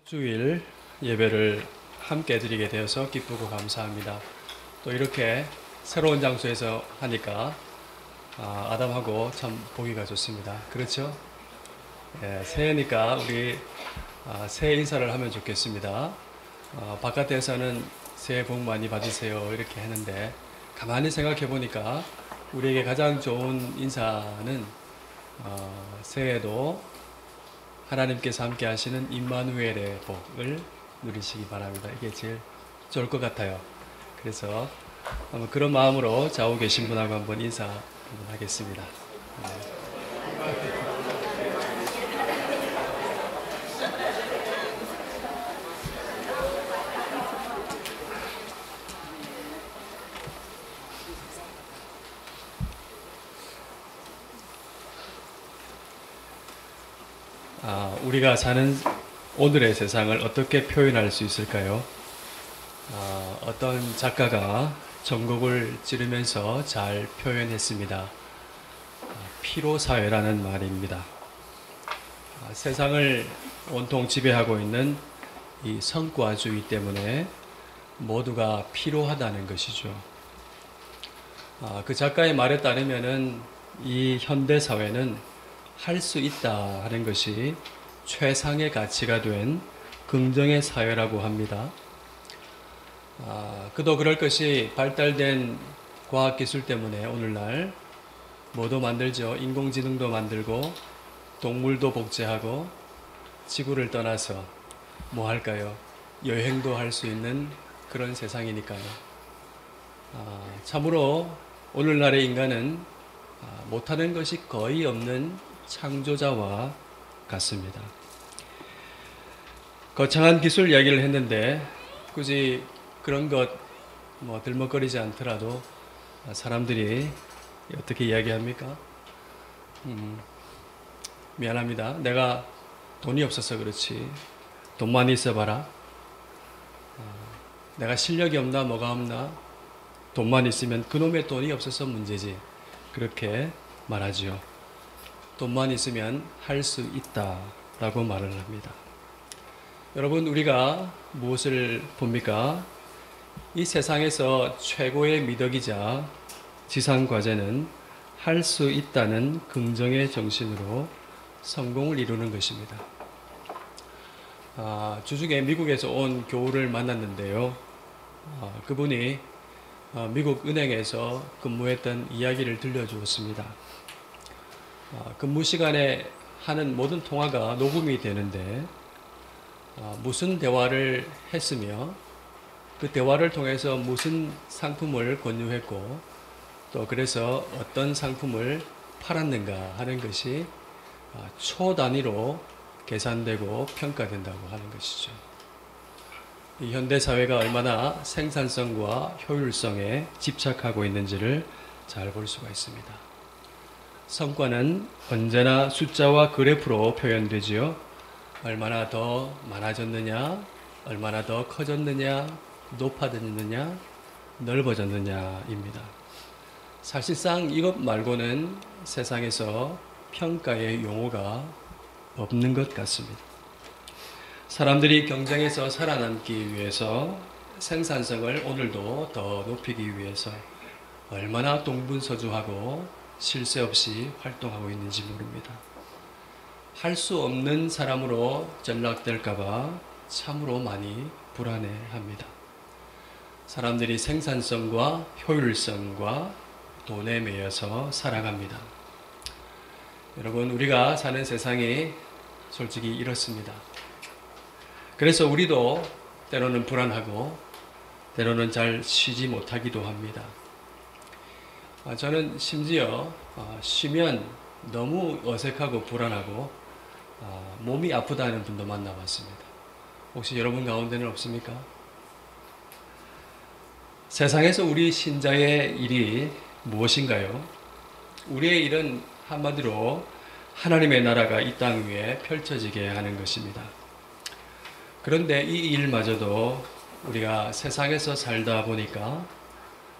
주일 예배를 함께 드리게 되어서 기쁘고 감사합니다. 또 이렇게 새로운 장소에서 하니까 아담하고 참 보기가 좋습니다. 그렇죠? 새해니까 우리 새해 인사를 하면 좋겠습니다. 바깥에서는 새해 복 많이 받으세요 이렇게 했는데 가만히 생각해 보니까 우리에게 가장 좋은 인사는 새해에도 하나님께서 함께 하시는 임마누엘의 복을 누리시기 바랍니다. 이게 제일 좋을 것 같아요. 그래서 한번 그런 마음으로 좌우 계신 분하고 한번 인사 한번 하겠습니다. 우리가 사는 오늘의 세상을 어떻게 표현할 수 있을까요? 어떤 작가가 전곡을 찌르면서 잘 표현했습니다. 피로사회라는 말입니다. 세상을 온통 지배하고 있는 이 성과주의 때문에 모두가 피로하다는 것이죠. 그 작가의 말에 따르면은 이 현대사회는 할 수 있다 하는 것이 최상의 가치가 된 긍정의 사회라고 합니다. 그도 그럴 것이 발달된 과학기술 때문에 오늘날 뭐도 만들죠. 인공지능도 만들고 동물도 복제하고 지구를 떠나서 뭐 할까요? 여행도 할 수 있는 그런 세상이니까요. 참으로 오늘날의 인간은 못하는 것이 거의 없는 창조자와 같습니다. 거창한 기술 이야기를 했는데 굳이 그런 것 들먹거리지 않더라도 사람들이 어떻게 이야기합니까? 미안합니다. 내가 돈이 없어서 그렇지. 돈만 있어봐라. 내가 실력이 없나 뭐가 없나. 돈만 있으면 그놈의 돈이 없어서 문제지. 그렇게 말하지요. 돈만 있으면 할 수 있다라고 말을 합니다. 여러분, 우리가 무엇을 봅니까? 이 세상에서 최고의 미덕이자 지상과제는 할 수 있다는 긍정의 정신으로 성공을 이루는 것입니다. 주중에 미국에서 온 교우를 만났는데요. 그분이 미국 은행에서 근무했던 이야기를 들려주었습니다. 근무 시간에 하는 모든 통화가 녹음이 되는데 무슨 대화를 했으며 그 대화를 통해서 무슨 상품을 권유했고 또 그래서 어떤 상품을 팔았는가 하는 것이 초 단위로 계산되고 평가된다고 하는 것이죠. 이 현대사회가 얼마나 생산성과 효율성에 집착하고 있는지를 잘 볼 수가 있습니다. 성과는 언제나 숫자와 그래프로 표현되지요. 얼마나 더 많아졌느냐, 얼마나 더 커졌느냐, 높아졌느냐, 넓어졌느냐입니다. 사실상 이것 말고는 세상에서 평가의 용어가 없는 것 같습니다. 사람들이 경쟁에서 살아남기 위해서 생산성을 오늘도 더 높이기 위해서 얼마나 동분서주하고 쉴 새 없이 활동하고 있는지 모릅니다. 할 수 없는 사람으로 전락될까봐 참으로 많이 불안해합니다. 사람들이 생산성과 효율성과 돈에 매여서 살아갑니다. 여러분, 우리가 사는 세상이 솔직히 이렇습니다. 그래서 우리도 때로는 불안하고 때로는 잘 쉬지 못하기도 합니다. 저는 심지어 쉬면 너무 어색하고 불안하고 몸이 아프다는 분도 만나봤습니다. 혹시 여러분 가운데는 없습니까? 세상에서 우리 신자의 일이 무엇인가요? 우리의 일은 한마디로 하나님의 나라가 이 땅 위에 펼쳐지게 하는 것입니다. 그런데 이 일마저도 우리가 세상에서 살다 보니까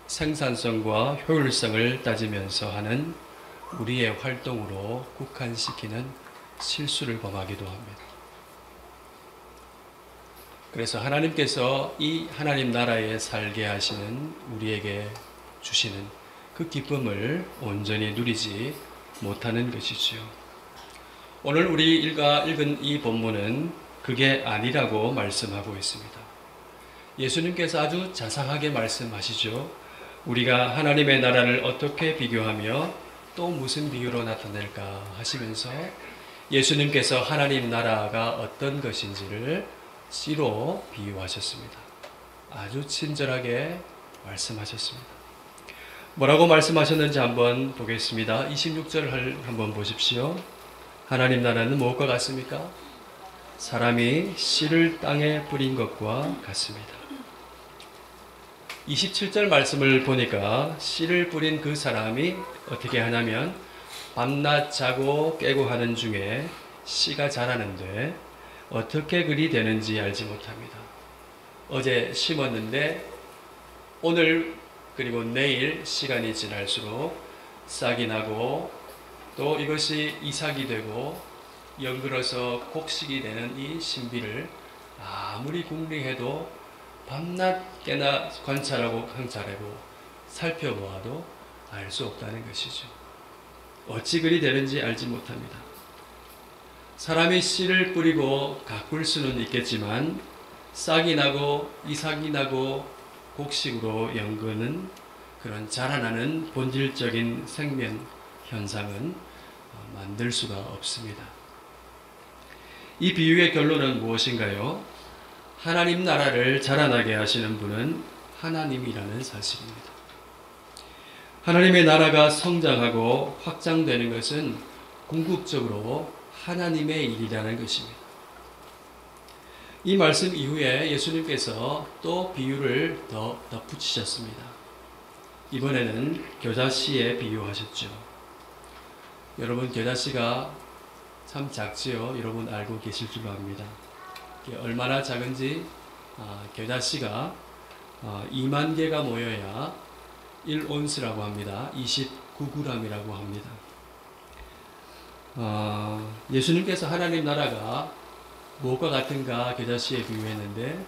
생산성과 효율성을 따지면서 하는 우리의 활동으로 국한시키는 실수를 범하기도 합니다. 그래서 하나님께서 이 하나님 나라에 살게 하시는 우리에게 주시는 그 기쁨을 온전히 누리지 못하는 것이지요. 오늘 우리 읽은 이 본문은 그게 아니라고 말씀하고 있습니다. 예수님께서 아주 자상하게 말씀하시죠. 우리가 하나님의 나라를 어떻게 비교하며 또 무슨 비유로 나타낼까 하시면서 예수님께서 하나님 나라가 어떤 것인지를 씨로 비유하셨습니다. 아주 친절하게 말씀하셨습니다. 뭐라고 말씀하셨는지 한번 보겠습니다. 26절 한번 보십시오. 하나님 나라는 무엇과 같습니까? 사람이 씨를 땅에 뿌린 것과 같습니다. 27절 말씀을 보니까 씨를 뿌린 그 사람이 어떻게 하냐면 밤낮 자고 깨고 하는 중에 씨가 자라는데 어떻게 그리 되는지 알지 못합니다. 어제 심었는데 오늘 그리고 내일 시간이 지날수록 싹이 나고 또 이것이 이삭이 되고 연글어서 곡식이 되는 이 신비를 아무리 궁리해도 밤낮 깨나 관찰하고 관찰하고 살펴보아도 알 수 없다는 것이죠. 어찌 그리 되는지 알지 못합니다. 사람이 씨를 뿌리고 가꿀 수는 있겠지만 싹이 나고 이삭이 나고 곡식으로 연근은 그런 자라나는 본질적인 생명 현상은 만들 수가 없습니다. 이 비유의 결론은 무엇인가요? 하나님 나라를 자라나게 하시는 분은 하나님이라는 사실입니다. 하나님의 나라가 성장하고 확장되는 것은 궁극적으로 하나님의 일이라는 것입니다. 이 말씀 이후에 예수님께서 또 비유를 더 덧붙이셨습니다. 이번에는 겨자씨에 비유하셨죠. 여러분, 겨자씨가 참 작지요. 여러분 알고 계실 줄 압니다. 얼마나 작은지 겨자씨가 2만 개가 모여야 1온스라고 합니다. 29g이라고 합니다. 예수님께서 하나님 나라가 무엇과 같은가 겨자씨에 비유했는데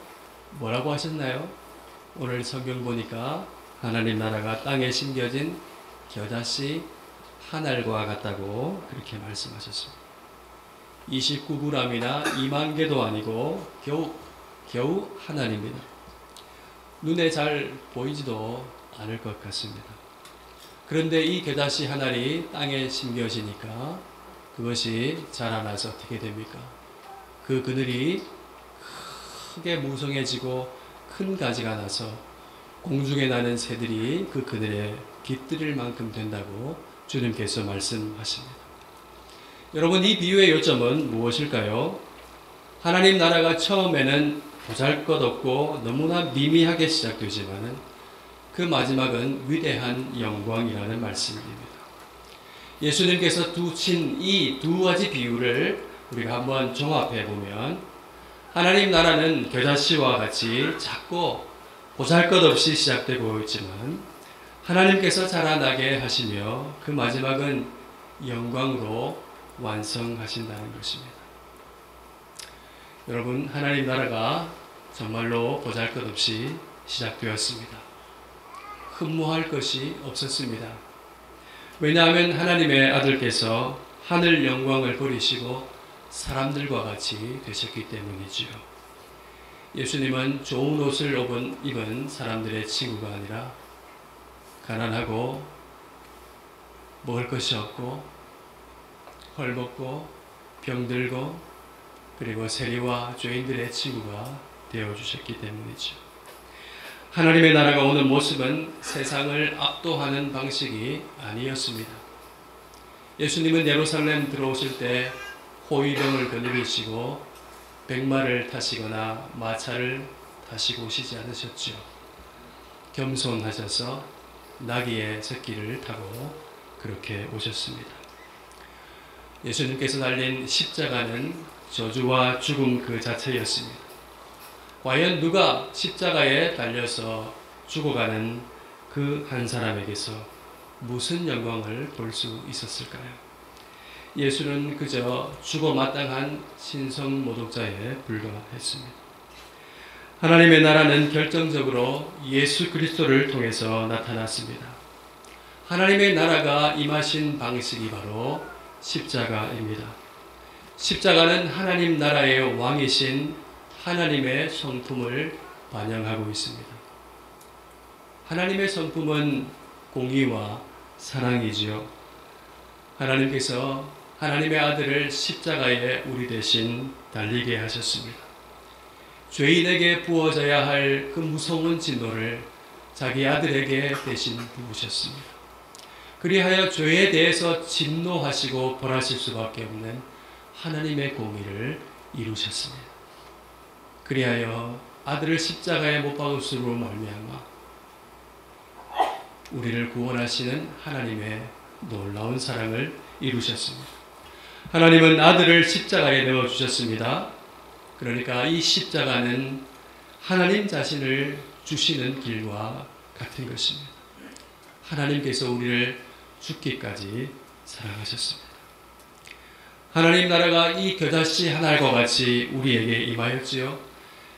뭐라고 하셨나요? 오늘 성경 보니까 하나님 나라가 땅에 심겨진 겨자씨 한 알과 같다고 그렇게 말씀하셨습니다. 29g이나 2만 개도 아니고 겨우 한 알입니다. 눈에 잘 보이지도 않을 것 같습니다. 그런데 이 겨자씨 한 알이 땅에 심겨지니까 그것이 자라나서 어떻게 됩니까? 그 그늘이 크게 무성해지고 큰 가지가 나서 공중에 나는 새들이 그 그늘에 깃들일 만큼 된다고 주님께서 말씀하십니다. 여러분, 이 비유의 요점은 무엇일까요? 하나님 나라가 처음에는 보잘것없고 너무나 미미하게 시작되지만 그 마지막은 위대한 영광이라는 말씀입니다. 예수님께서 두신 이 두 가지 비유를 우리가 한번 종합해 보면 하나님 나라는 겨자씨와 같이 작고 보잘것없이 시작되고 있지만 하나님께서 자라나게 하시며 그 마지막은 영광으로 완성하신다는 것입니다. 여러분, 하나님 나라가 정말로 보잘것없이 시작되었습니다. 흠모할 것이 없었습니다. 왜냐하면 하나님의 아들께서 하늘 영광을 버리시고 사람들과 같이 되셨기 때문이지요. 예수님은 좋은 옷을 입은 사람들의 친구가 아니라 가난하고 먹을 것이 없고 헐벗고 병들고 그리고 세리와 죄인들의 친구가 되어주셨기 때문이죠. 하나님의 나라가 오는 모습은 세상을 압도하는 방식이 아니었습니다. 예수님은 예루살렘 들어오실 때 호위병을 거느리시고 백마를 타시거나 마차를 타시고 오시지 않으셨죠. 겸손하셔서 나귀의 새끼를 타고 그렇게 오셨습니다. 예수님께서 달린 십자가는 저주와 죽음 그 자체였습니다. 과연 누가 십자가에 달려서 죽어가는 그 한 사람에게서 무슨 영광을 볼 수 있었을까요? 예수는 그저 죽어 마땅한 신성 모독자에 불과했습니다. 하나님의 나라는 결정적으로 예수 그리스도를 통해서 나타났습니다. 하나님의 나라가 임하신 방식이 바로 십자가입니다. 십자가는 하나님 나라의 왕이신 하나님의 성품을 반영하고 있습니다. 하나님의 성품은 공의와 사랑이지요. 하나님께서 하나님의 아들을 십자가에 우리 대신 달리게 하셨습니다. 죄인에게 부어져야 할 그 무서운 진노를 자기 아들에게 대신 부으셨습니다. 그리하여 죄에 대해서 진노하시고 벌하실 수밖에 없는 하나님의 공의를 이루셨습니다. 그리하여 아들을 십자가에 못 박으심으로 말미암아 우리를 구원하시는 하나님의 놀라운 사랑을 이루셨습니다. 하나님은 아들을 십자가에 넣어주셨습니다. 그러니까 이 십자가는 하나님 자신을 주시는 길과 같은 것입니다. 하나님께서 우리를 죽기까지 사랑하셨습니다. 하나님 나라가 이 겨자씨 한 알과 같이 우리에게 임하였지요.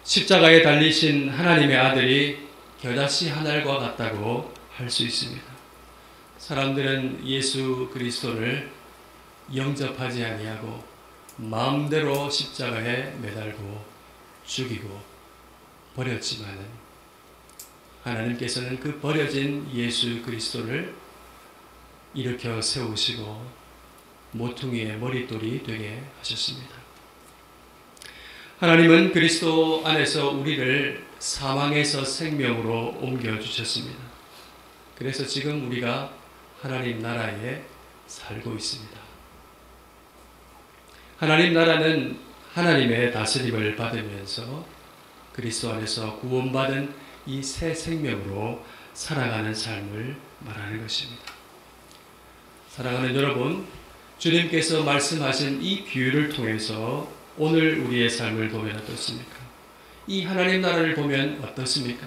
십자가에 달리신 하나님의 아들이 겨자씨 한 알과 같다고 할 수 있습니다. 사람들은 예수 그리스도를 영접하지 아니하고 마음대로 십자가에 매달고 죽이고 버렸지만은 하나님께서는 그 버려진 예수 그리스도를 일으켜 세우시고 모퉁이의 머릿돌이 되게 하셨습니다. 하나님은 그리스도 안에서 우리를 사망에서 생명으로 옮겨주셨습니다. 그래서 지금 우리가 하나님 나라에 살고 있습니다. 하나님 나라는 하나님의 다스림을 받으면서 그리스도 안에서 구원받은 이 새 생명으로 살아가는 삶을 말하는 것입니다. 사랑하는 여러분, 주님께서 말씀하신 이 비유를 통해서 오늘 우리의 삶을 보면 어떻습니까? 이 하나님 나라를 보면 어떻습니까?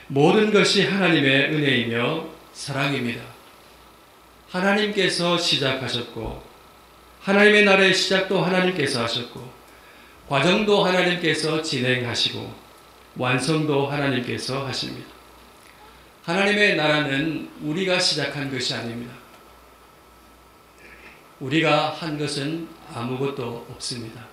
모든 것이 하나님의 은혜이며 사랑입니다. 하나님께서 시작하셨고 하나님의 나라의 시작도 하나님께서 하셨고 과정도 하나님께서 진행하시고 완성도 하나님께서 하십니다. 하나님의 나라는 우리가 시작한 것이 아닙니다. 우리가 한 것은 아무것도 없습니다.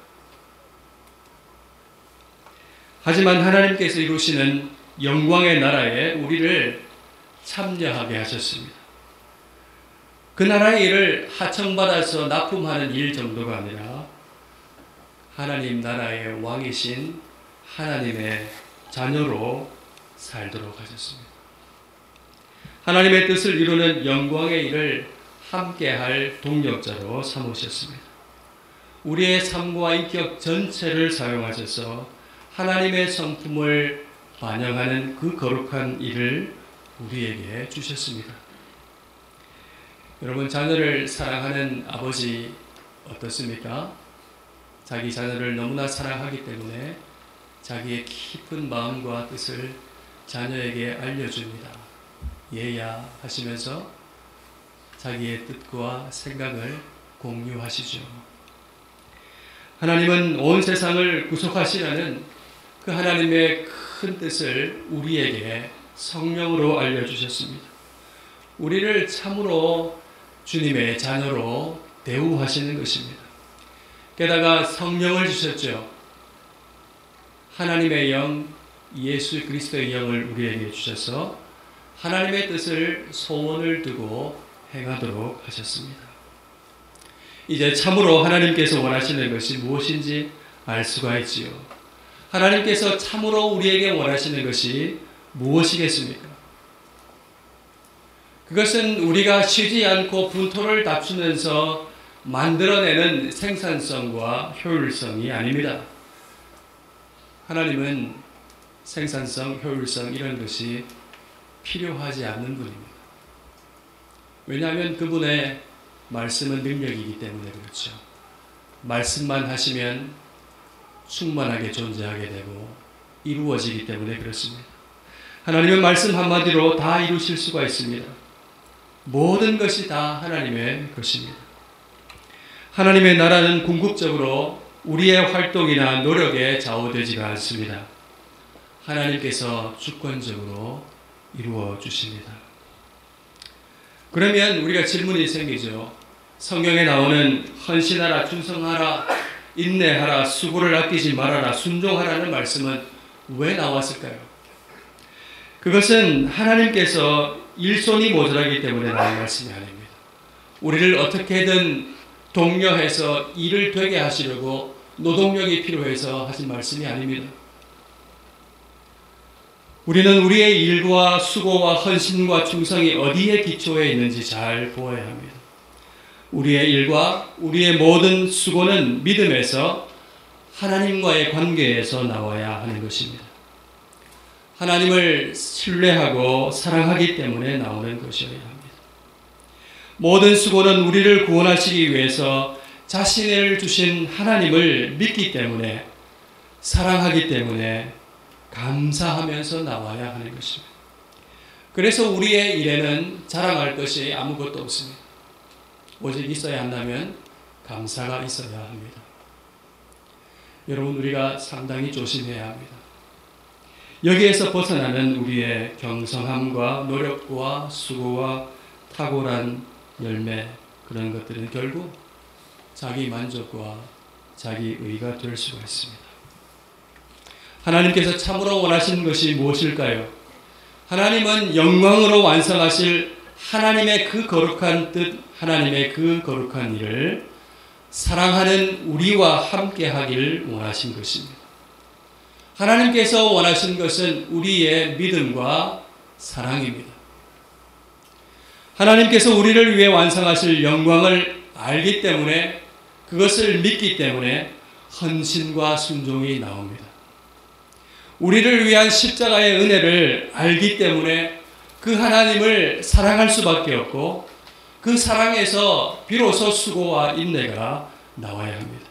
하지만 하나님께서 이루시는 영광의 나라에 우리를 참여하게 하셨습니다. 그 나라의 일을 하청받아서 납품하는 일 정도가 아니라 하나님 나라의 왕이신 하나님의 자녀로 살도록 하셨습니다. 하나님의 뜻을 이루는 영광의 일을 함께할 동력자로 삼으셨습니다. 우리의 삶과 인격 전체를 사용하셔서 하나님의 성품을 반영하는 그 거룩한 일을 우리에게 주셨습니다. 여러분, 자녀를 사랑하는 아버지 어떻습니까? 자기 자녀를 너무나 사랑하기 때문에 자기의 깊은 마음과 뜻을 자녀에게 알려줍니다. 얘야 하시면서 자기의 뜻과 생각을 공유하시죠. 하나님은 온 세상을 구속하시라는 그 하나님의 큰 뜻을 우리에게 성령으로 알려주셨습니다. 우리를 참으로 주님의 자녀로 대우하시는 것입니다. 게다가 성령을 주셨죠. 하나님의 영, 예수 그리스도의 영을 우리에게 주셔서 하나님의 뜻을 소원을 두고 행하도록 하셨습니다. 이제 참으로 하나님께서 원하시는 것이 무엇인지 알 수가 있지요. 하나님께서 참으로 우리에게 원하시는 것이 무엇이겠습니까? 그것은 우리가 쉬지 않고 분토를 다투면서 만들어내는 생산성과 효율성이 아닙니다. 하나님은 생산성, 효율성 이런 것이 필요하지 않는 분입니다. 왜냐하면 그분의 말씀은 능력이기 때문에 그렇죠. 말씀만 하시면 충만하게 존재하게 되고 이루어지기 때문에 그렇습니다. 하나님은 말씀 한마디로 다 이루실 수가 있습니다. 모든 것이 다 하나님의 것입니다. 하나님의 나라는 궁극적으로 우리의 활동이나 노력에 좌우되지가 않습니다. 하나님께서 주권적으로 이루어 주십니다. 그러면 우리가 질문이 생기죠. 성경에 나오는 헌신하라, 충성하라, 인내하라, 수고를 아끼지 말아라, 순종하라는 말씀은 왜 나왔을까요? 그것은 하나님께서 일손이 모자라기 때문에 나온 말씀이 아닙니다. 우리를 어떻게든 독려해서 일을 되게 하시려고 노동력이 필요해서 하신 말씀이 아닙니다. 우리는 우리의 일과 수고와 헌신과 충성이 어디에 기초해 있는지 잘 보아야 합니다. 우리의 일과 우리의 모든 수고는 믿음에서 하나님과의 관계에서 나와야 하는 것입니다. 하나님을 신뢰하고 사랑하기 때문에 나오는 것이어야 합니다. 모든 수고는 우리를 구원하시기 위해서 자신을 주신 하나님을 믿기 때문에, 사랑하기 때문에 감사하면서 나와야 하는 것입니다. 그래서 우리의 일에는 자랑할 것이 아무것도 없습니다. 오직 있어야 한다면 감사가 있어야 합니다. 여러분, 우리가 상당히 조심해야 합니다. 여기에서 벗어나는 우리의 경성함과 노력과 수고와 탁월한 열매, 그런 것들은 결국 자기 만족과 자기 의가 될 수가 있습니다. 하나님께서 참으로 원하시는 것이 무엇일까요? 하나님은 영광으로 완성하실 하나님의 그 거룩한 뜻, 하나님의 그 거룩한 일을 사랑하는 우리와 함께 하길 원하신 것입니다. 하나님께서 원하신 것은 우리의 믿음과 사랑입니다. 하나님께서 우리를 위해 완성하실 영광을 알기 때문에, 그것을 믿기 때문에 헌신과 순종이 나옵니다. 우리를 위한 십자가의 은혜를 알기 때문에 그 하나님을 사랑할 수밖에 없고, 그 사랑에서 비로소 수고와 인내가 나와야 합니다.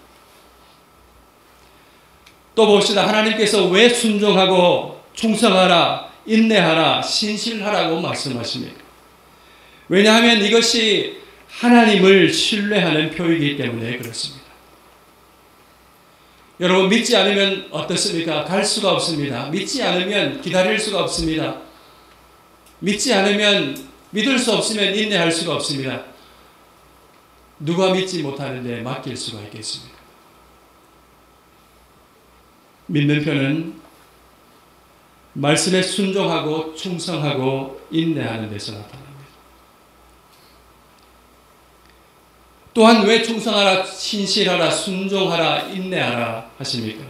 또 봅시다. 하나님께서 왜 순종하고 충성하라, 인내하라, 신실하라고 말씀하십니까? 왜냐하면 이것이 하나님을 신뢰하는 표이기 때문에 그렇습니다. 여러분, 믿지 않으면 어떻습니까? 갈 수가 없습니다. 믿지 않으면 기다릴 수가 없습니다. 믿지 않으면, 믿을 수 없으면 인내할 수가 없습니다. 누가 믿지 못하는데 맡길 수가 있겠습니까? 믿는 편은 말씀에 순종하고 충성하고 인내하는 데서 나타납니다. 또한 왜 충성하라, 신실하라, 순종하라, 인내하라 하십니까?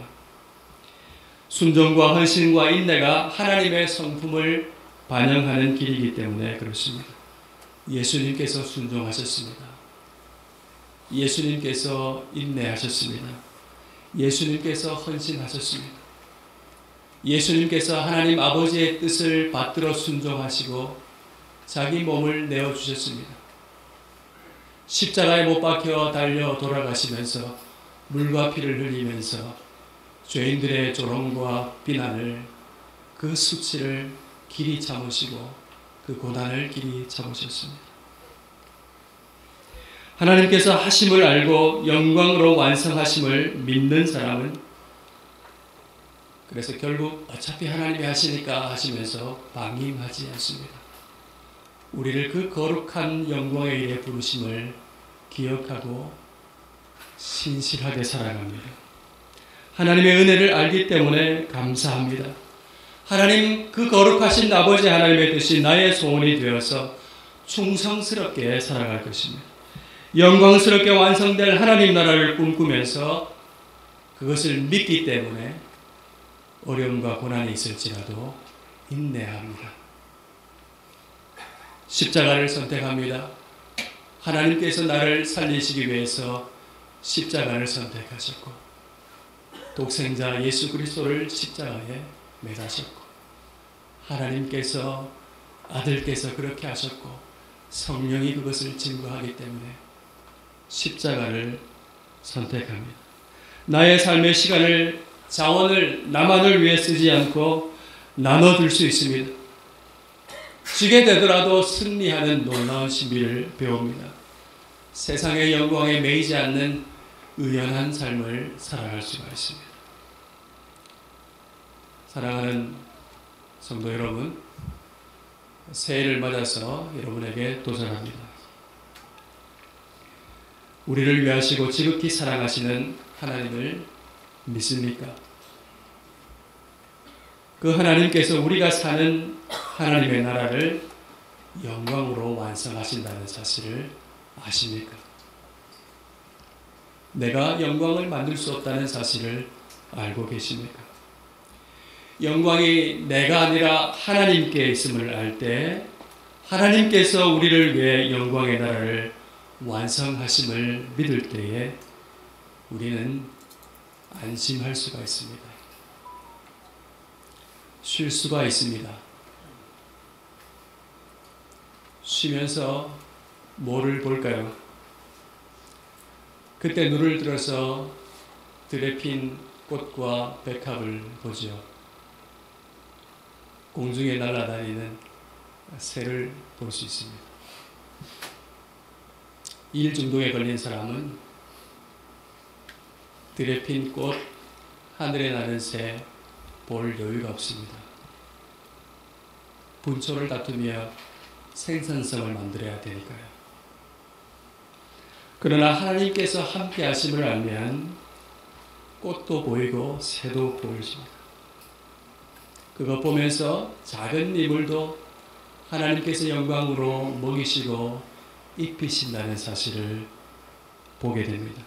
순종과 헌신과 인내가 하나님의 성품을 반영하는 길이기 때문에 그렇습니다. 예수님께서 순종하셨습니다. 예수님께서 인내하셨습니다. 예수님께서 헌신하셨습니다. 예수님께서 하나님 아버지의 뜻을 받들어 순종하시고 자기 몸을 내어주셨습니다. 십자가에 못 박혀 달려 돌아가시면서 물과 피를 흘리면서 죄인들의 조롱과 비난을, 그 수치를 길이 참으시고 그 고난을 길이 참으셨습니다. 하나님께서 하심을 알고 영광으로 완성하심을 믿는 사람은, 그래서 결국 어차피 하나님이 하시니까 하시면서 방임하지 않습니다. 우리를 그 거룩한 영광의 일에 부르심을 기억하고 신실하게 살아갑니다. 하나님의 은혜를 알기 때문에 감사합니다. 하나님, 그 거룩하신 아버지 하나님의 뜻이 나의 소원이 되어서 충성스럽게 살아갈 것입니다. 영광스럽게 완성될 하나님 나라를 꿈꾸면서 그것을 믿기 때문에 어려움과 고난이 있을지라도 인내합니다. 십자가를 선택합니다. 하나님께서 나를 살리시기 위해서 십자가를 선택하셨고, 독생자 예수 그리스도를 십자가에 매다셨고, 하나님께서, 아들께서 그렇게 하셨고, 성령이 그것을 증거하기 때문에 십자가를 선택합니다. 나의 삶의 시간을, 자원을 나만을 위해 쓰지 않고 나눠줄 수 있습니다. 지게 되더라도 승리하는 놀라운 신비를 배웁니다. 세상의 영광에 매이지 않는 의연한 삶을 살아갈 수가 있습니다. 사랑하는 성도 여러분, 새해를 맞아서 여러분에게 도전합니다. 우리를 위하시고 지극히 사랑하시는 하나님을 믿습니까? 그 하나님께서 우리가 사는 하나님의 나라를 영광으로 완성하신다는 사실을 아십니까? 내가 영광을 만들 수 없다는 사실을 알고 계십니까? 영광이 내가 아니라 하나님께 있음을 알 때 하나님께서 우리를 위해 영광의 나라를 완성하심을 믿을 때에 우리는 안심할 수가 있습니다. 쉴 수가 있습니다. 쉬면서 뭐를 볼까요? 그때 눈을 들어서 들에 핀 꽃과 백합을 보지요. 공중에 날아다니는 새를 볼 수 있습니다. 일 중독에 걸린 사람은 들에 핀 꽃, 하늘에 나는 새 볼 여유가 없습니다. 분초를 다투며 생산성을 만들어야 되니까요. 그러나 하나님께서 함께 하심을 알면 꽃도 보이고 새도 보이십니다. 그것 보면서 작은 이물도 하나님께서 영광으로 먹이시고 입히신다는 사실을 보게 됩니다.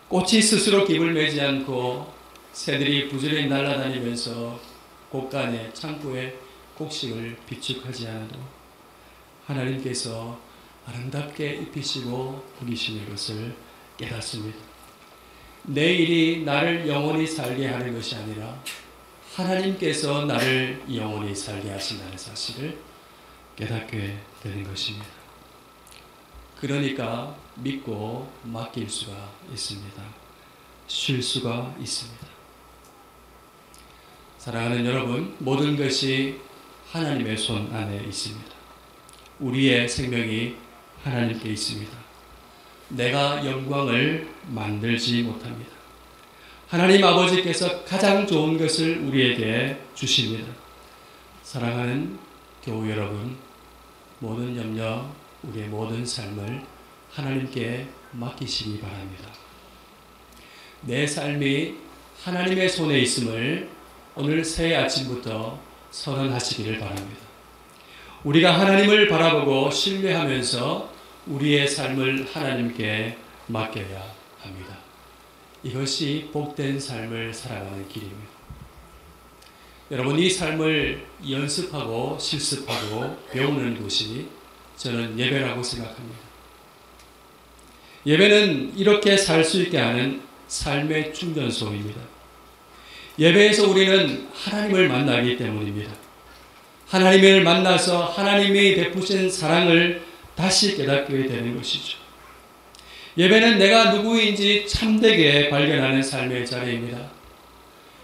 꽃이 스스로 깃을 매지 않고 새들이 부지런히 날아다니면서 곳간에 창고에 곡식을 비축하지 않아도 하나님께서 아름답게 입히시고 먹이시는 것을 깨닫습니다. 내 일이 나를 영원히 살게 하는 것이 아니라 하나님께서 나를 영원히 살게 하신다는 사실을 깨닫게 되는 것입니다. 그러니까 믿고 맡길 수가 있습니다. 쉴 수가 있습니다. 사랑하는 여러분, 모든 것이 하나님의 손 안에 있습니다. 우리의 생명이 하나님께 있습니다. 내가 영광을 만들지 못합니다. 하나님 아버지께서 가장 좋은 것을 우리에게 주십니다. 사랑하는 교우 여러분, 모든 염려, 우리의 모든 삶을 하나님께 맡기시기 바랍니다. 내 삶이 하나님의 손에 있음을 오늘 새해 아침부터 선언하시기를 바랍니다. 우리가 하나님을 바라보고 신뢰하면서 우리의 삶을 하나님께 맡겨야 합니다. 이것이 복된 삶을 살아가는 길입니다. 여러분, 이 삶을 연습하고 실습하고 배우는 곳이 저는 예배라고 생각합니다. 예배는 이렇게 살 수 있게 하는 삶의 충전소입니다. 예배에서 우리는 하나님을 만나기 때문입니다. 하나님을 만나서 하나님이 베푸신 사랑을 다시 깨닫게 되는 것이죠. 예배는 내가 누구인지 참되게 발견하는 삶의 자리입니다.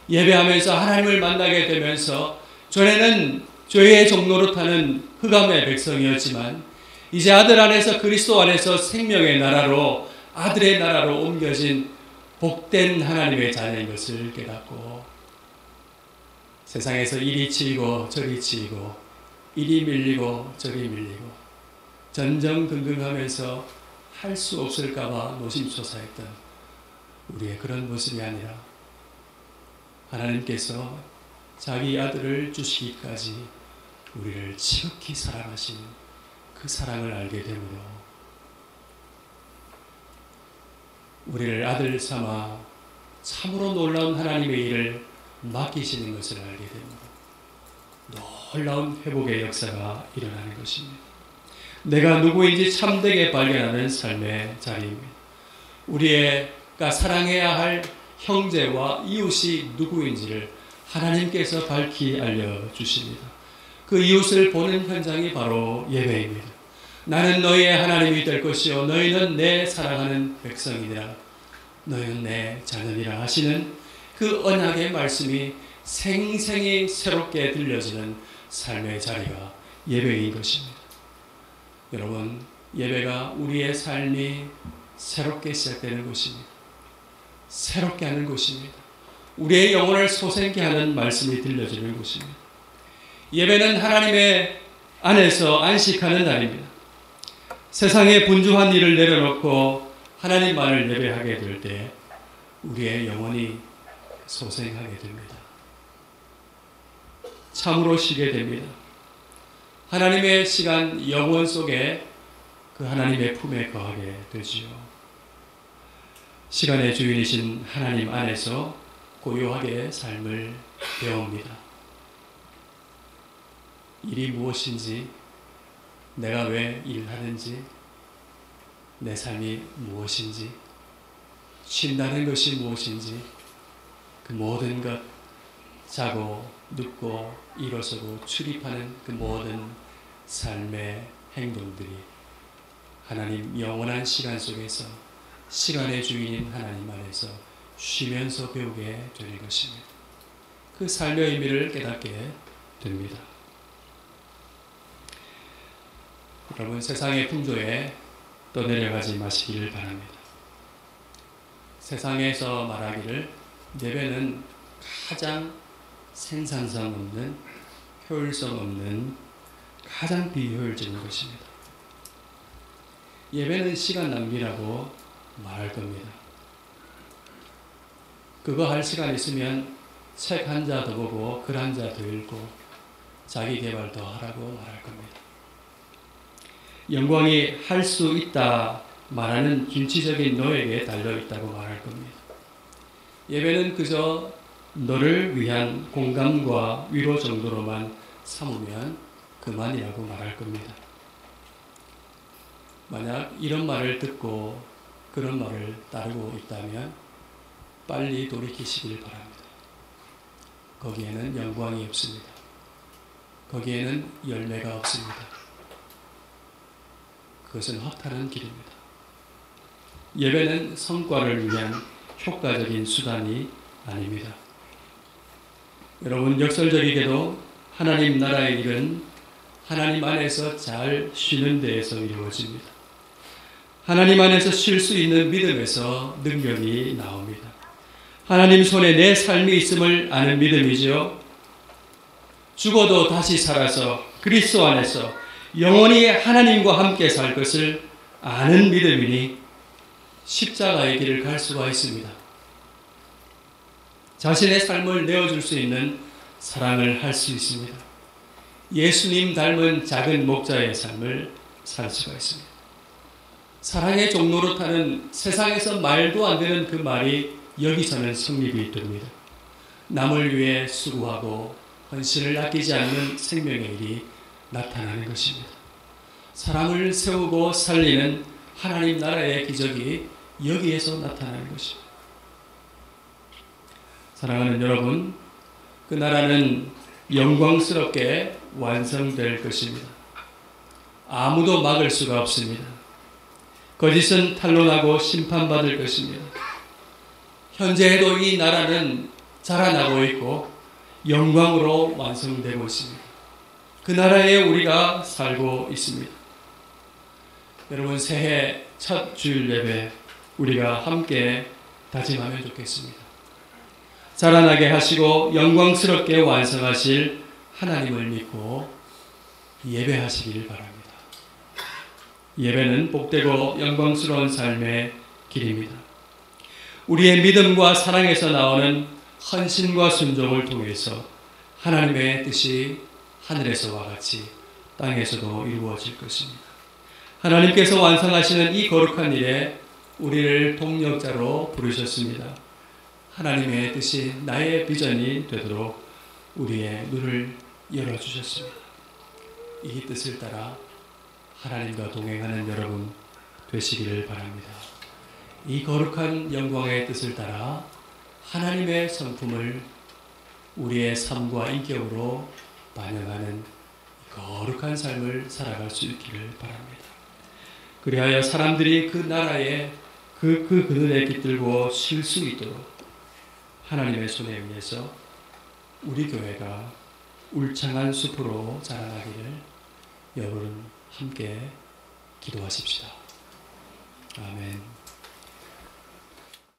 예배하면서 하나님을 만나게 되면서 전에는 죄의 종로로 타는 흑암의 백성이었지만 이제 아들 안에서 그리스도 안에서 생명의 나라로 아들의 나라로 옮겨진 복된 하나님의 자녀인 것을 깨닫고 세상에서 이리 치이고 저리 치이고 이리 밀리고 저리 밀리고 전전긍긍하면서 할 수 없을까봐 노심초사했던 우리의 그런 모습이 아니라 하나님께서 자기 아들을 주시기까지 우리를 지극히 사랑하신 그 사랑을 알게 되므로 우리를 아들 삼아 참으로 놀라운 하나님의 일을 맡기시는 것을 알게 됩니다. 놀라운 회복의 역사가 일어나는 것입니다. 내가 누구인지 참되게 발견하는 삶의 자리입니다. 우리가 사랑해야 할 형제와 이웃이 누구인지를 하나님께서 밝히 알려주십니다. 그 이웃을 보는 현장이 바로 예배입니다. 나는 너희의 하나님이 될 것이요 너희는 내 사랑하는 백성이니라 너희는 내 자녀니라 하시는 그 언약의 말씀이 생생히 새롭게 들려지는 삶의 자리가 예배인 것입니다. 여러분, 예배가 우리의 삶이 새롭게 시작되는 곳입니다. 새롭게 하는 곳입니다. 우리의 영혼을 솟게 하는 말씀이 들려주는 곳입니다. 예배는 하나님의 안에서 안식하는 날입니다. 세상의 분주한 일을 내려놓고 하나님만을 예배하게 될 때 우리의 영혼이 소생하게 됩니다. 참으로 쉬게 됩니다. 하나님의 시간 영혼 속에 그 하나님의 품에 거하게 되지요. 시간의 주인이신 하나님 안에서 고요하게 삶을 배웁니다. 일이 무엇인지, 내가 왜 일하는지, 내 삶이 무엇인지, 쉰다는 것이 무엇인지, 그 모든 것, 자고 눕고 일어서고 출입하는 그 모든 삶의 행동들이 하나님 영원한 시간 속에서 시간의 주인인 하나님 안에서 쉬면서 배우게 되는 것입니다. 그 삶의 의미를 깨닫게 됩니다. 여러분, 세상의 풍조에 떠내려가지 마시기를 바랍니다. 세상에서 말하기를 예배는 가장 생산성 없는, 효율성 없는, 가장 비효율적인 것입니다. 예배는 시간 낭비라고 말할 겁니다. 그거 할 시간 있으면 책 한 자 더 보고 글 한 자 더 읽고 자기 개발 더 하라고 말할 겁니다. 영광이 할 수 있다 말하는 김치적인 너에게 달려있다고 말할 겁니다. 예배는 그저 너를 위한 공감과 위로 정도로만 삼으면 그만이라고 말할 겁니다. 만약 이런 말을 듣고 그런 말을 따르고 있다면 빨리 돌이키시길 바랍니다. 거기에는 영광이 없습니다. 거기에는 열매가 없습니다. 그것은 허탄한 길입니다. 예배는 성과를 위한 효과적인 수단이 아닙니다. 여러분, 역설적이게도 하나님 나라의 일은 하나님 안에서 잘 쉬는 데에서 이루어집니다. 하나님 안에서 쉴 수 있는 믿음에서 능력이 나옵니다. 하나님 손에 내 삶이 있음을 아는 믿음이죠. 죽어도 다시 살아서 그리스도 안에서 영원히 하나님과 함께 살 것을 아는 믿음이니 십자가의 길을 갈 수가 있습니다. 자신의 삶을 내어줄 수 있는 사랑을 할 수 있습니다. 예수님 닮은 작은 목자의 삶을 살 수가 있습니다. 사랑의 종로로 타는 세상에서 말도 안 되는 그 말이 여기서는 성립이 됩니다. 남을 위해 수고하고 헌신을 아끼지 않는 생명의 일이 나타나는 것입니다. 사람을 세우고 살리는 하나님 나라의 기적이 여기에서 나타나는 것입니다. 사랑하는 여러분, 그 나라는 영광스럽게 완성될 것입니다. 아무도 막을 수가 없습니다. 거짓은 탄로나고 심판받을 것입니다. 현재에도 이 나라는 자라나고 있고 영광으로 완성되고 있습니다. 그 나라에 우리가 살고 있습니다. 여러분, 새해 첫 주일 예배 우리가 함께 다짐하면 좋겠습니다. 자라나게 하시고 영광스럽게 완성하실 하나님을 믿고 예배하시길 바랍니다. 예배는 복되고 영광스러운 삶의 길입니다. 우리의 믿음과 사랑에서 나오는 헌신과 순종을 통해서 하나님의 뜻이 하늘에서와 같이 땅에서도 이루어질 것입니다. 하나님께서 완성하시는 이 거룩한 일에 우리를 동력자로 부르셨습니다. 하나님의 뜻이 나의 비전이 되도록 우리의 눈을 열어주셨습니다. 이 뜻을 따라 하나님과 동행하는 여러분 되시기를 바랍니다. 이 거룩한 영광의 뜻을 따라 하나님의 성품을 우리의 삶과 인격으로 반영하는 거룩한 삶을 살아갈 수 있기를 바랍니다. 그리하여 사람들이 그 나라에 그 그늘에 깃들고 쉴 수 있도록 하나님의 손에 의해서 우리 교회가 울창한 숲으로 자라나기를 여러분 함께 기도하십시다. 아멘.